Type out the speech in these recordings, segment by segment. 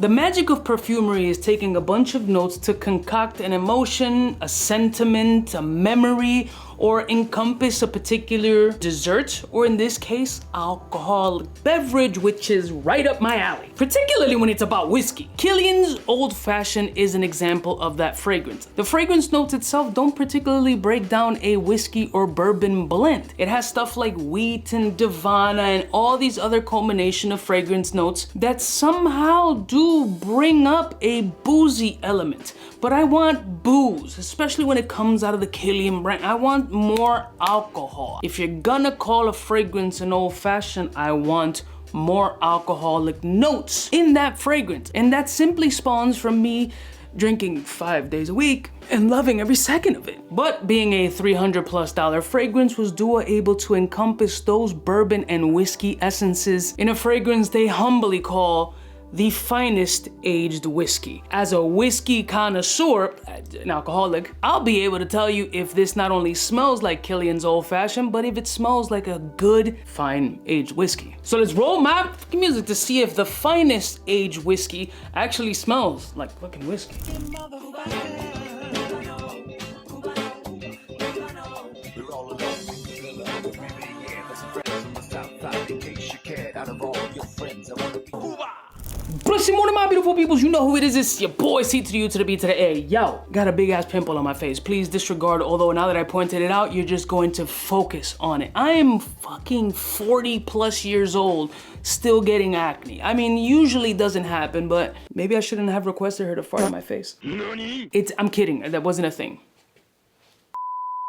The magic of perfumery is taking a bunch of notes to concoct an emotion, a sentiment, a memory, or encompass a particular dessert, or in this case, alcoholic beverage, which is right up my alley, particularly when it's about whiskey. Kilian's Old Fashioned is an example of that fragrance. The fragrance notes itself don't particularly break down a whiskey or bourbon blend. It has stuff like wheat and Divana and all these other culmination of fragrance notes that somehow do bring up a boozy element. But I want booze, especially when it comes out of the Kilian brand. I want more alcohol. If you're gonna call a fragrance an old fashioned, I want more alcoholic notes in that fragrance. And that simply spawns from me drinking 5 days a week and loving every second of it. But being a $300+ fragrance, was 𝑑𝐸 able to encompass those bourbon and whiskey essences in a fragrance they humbly call the finest aged whiskey. As a whiskey connoisseur, an alcoholic, I'll be able to tell you if this not only smells like Kilian's Old Fashioned, but if it smells like a good, fine aged whiskey. So let's roll my fucking music to see if the finest aged whiskey actually smells like fucking whiskey. Blessing morning, my beautiful peoples. You know who it is. It's your boy, 𝐶_U_to the B to the A. Yo, got a big ass pimple on my face. Please disregard, although now that I pointed it out, you're just going to focus on it. I am fucking 40+ years old, still getting acne. I mean, usually doesn't happen, but maybe I shouldn't have requested her to fart on my face. I'm kidding, that wasn't a thing.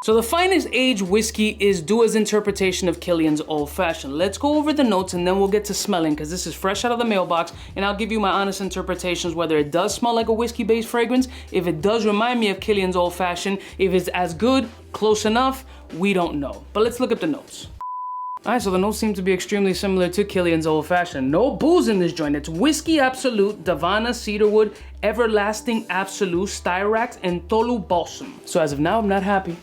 So the finest aged whiskey is 𝗬𝐸's interpretation of Kilian's Old Fashioned. Let's go over the notes and then we'll get to smelling, because this is fresh out of the mailbox, and I'll give you my honest interpretations whether it does smell like a whiskey-based fragrance, if it does remind me of Kilian's Old Fashioned, if it's as good, close enough, we don't know. But let's look up the notes. Alright, so the notes seem to be extremely similar to Kilian's Old Fashioned. No booze in this joint. It's Whiskey Absolute, Divana, Cedarwood, Everlasting Absolute, Styrax, and Tolu Balsam. So as of now, I'm not happy.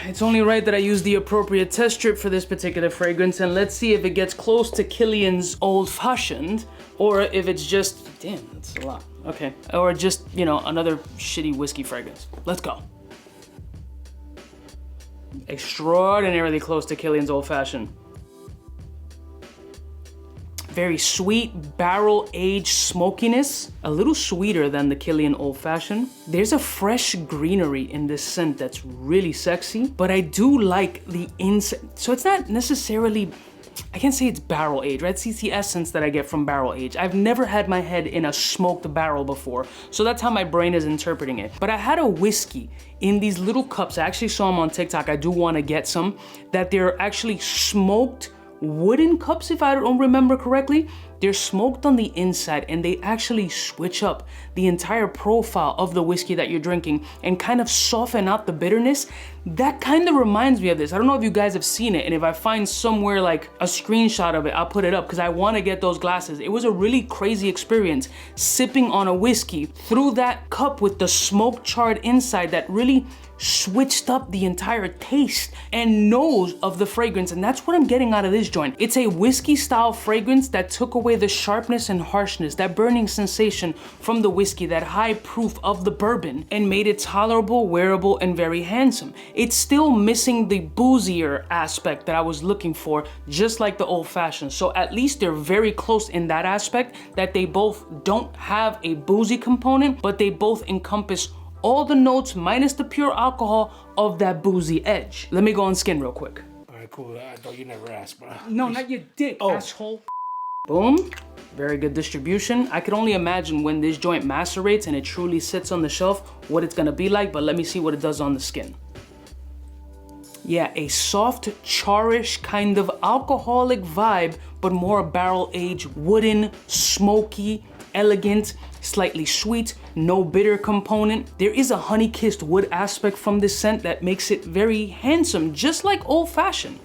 It's only right that I use the appropriate test strip for this particular fragrance, and let's see if it gets close to Kilian's Old Fashioned, or if it's just, damn, that's a lot. Okay, or just, you know, another shitty whiskey fragrance. Let's go. Extraordinarily close to Kilian's Old Fashioned. Very sweet, barrel-aged smokiness. A little sweeter than the Kilian Old Fashioned. There's a fresh greenery in this scent that's really sexy, but I do like the insect. So it's not necessarily, I can't say it's barrel-aged, right? It's the essence that I get from barrel-aged. I've never had my head in a smoked barrel before, so that's how my brain is interpreting it. But I had a whiskey in these little cups. I actually saw them on TikTok. I do want to get some, that they're actually smoked wooden cups, if I don't remember correctly. They're smoked on the inside, and they actually switch up the entire profile of the whiskey that you're drinking and kind of soften out the bitterness. That kind of reminds me of this. I don't know if you guys have seen it, and if I find somewhere like a screenshot of it, I'll put it up, because I want to get those glasses. It was a really crazy experience sipping on a whiskey through that cup with the smoke charred inside that really switched up the entire taste and nose of the fragrance, and that's what I'm getting out of this joint. It's a whiskey style fragrance that took away the sharpness and harshness, that burning sensation from the whiskey, that high proof of the bourbon, and made it tolerable, wearable, and very handsome. It's still missing the boozier aspect that I was looking for, just like the Old Fashioned. So at least they're very close in that aspect, that they both don't have a boozy component, but they both encompass all the notes minus the pure alcohol of that boozy edge. Let me go on skin real quick. All right, cool. I thought you never asked, bro. No, not your dick, asshole. Boom. Very good distribution. I could only imagine when this joint macerates and it truly sits on the shelf, what it's gonna be like, but let me see what it does on the skin. Yeah, a soft, charish kind of alcoholic vibe, but more barrel-aged, wooden, smoky, elegant, slightly sweet, no bitter component. There is a honey-kissed wood aspect from this scent that makes it very handsome, just like Old Fashioned.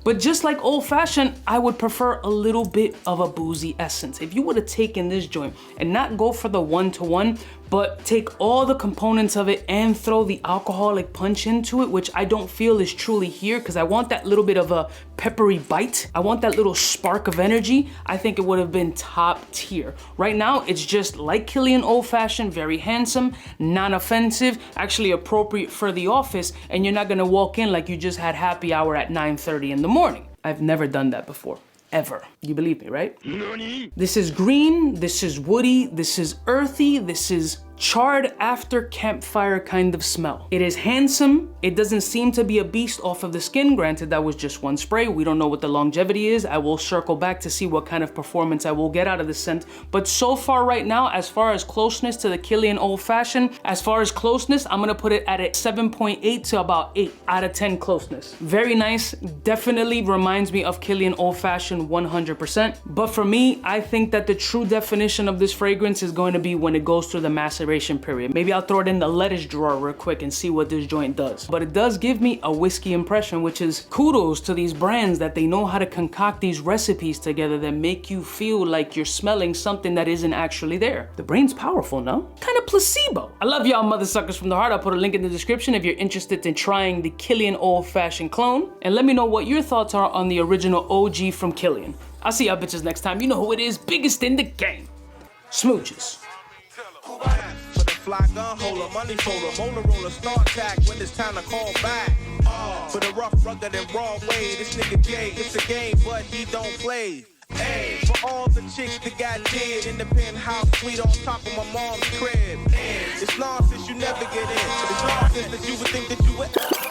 But just like Old Fashioned, I would prefer a little bit of a boozy essence. If you would have taken this joint and not go for the 1-to-1, but take all the components of it and throw the alcoholic punch into it, which I don't feel is truly here because I want that little bit of a peppery bite. I want that little spark of energy. I think it would have been top tier. Right now, it's just like Kilian Old Fashioned, very handsome, non-offensive, actually appropriate for the office, and you're not gonna walk in like you just had happy hour at 9:30 in the morning. I've never done that before. Ever. You believe me, right? Nani? This is green, this is woody, this is earthy, this is charred after campfire kind of smell. It is handsome. It doesn't seem to be a beast off of the skin. Granted, that was just one spray. We don't know what the longevity is. I will circle back to see what kind of performance I will get out of the scent. But so far right now, as far as closeness to the Kilian Old Fashioned, as far as closeness, I'm gonna put it at a 7.8 to about 8 out of 10 closeness. Very nice. Definitely reminds me of Kilian Old Fashioned 100%. But for me, I think that the true definition of this fragrance is going to be when it goes through the maceration period. Maybe I'll throw it in the lettuce drawer real quick and see what this joint does. But it does give me a whiskey impression, which is kudos to these brands that they know how to concoct these recipes together that make you feel like you're smelling something that isn't actually there. The brain's powerful, no? Kind of placebo. I love y'all mother suckers from the heart. I'll put a link in the description if you're interested in trying the Kilian Old Fashioned clone. And let me know what your thoughts are on the original OG from Kilian. I'll see y'all bitches next time. You know who it is, biggest in the game. Smooches. Fly gun holder, money folder, molar roller, star attack when it's time to call back. For the rough, rugged, and raw way, this nigga Jay, it's a game, but he don't play. Hey, for all the chicks that got dead in the penthouse suite on top of my mom's crib. It's nonsense you never get in. It's nonsense that you would think that you would.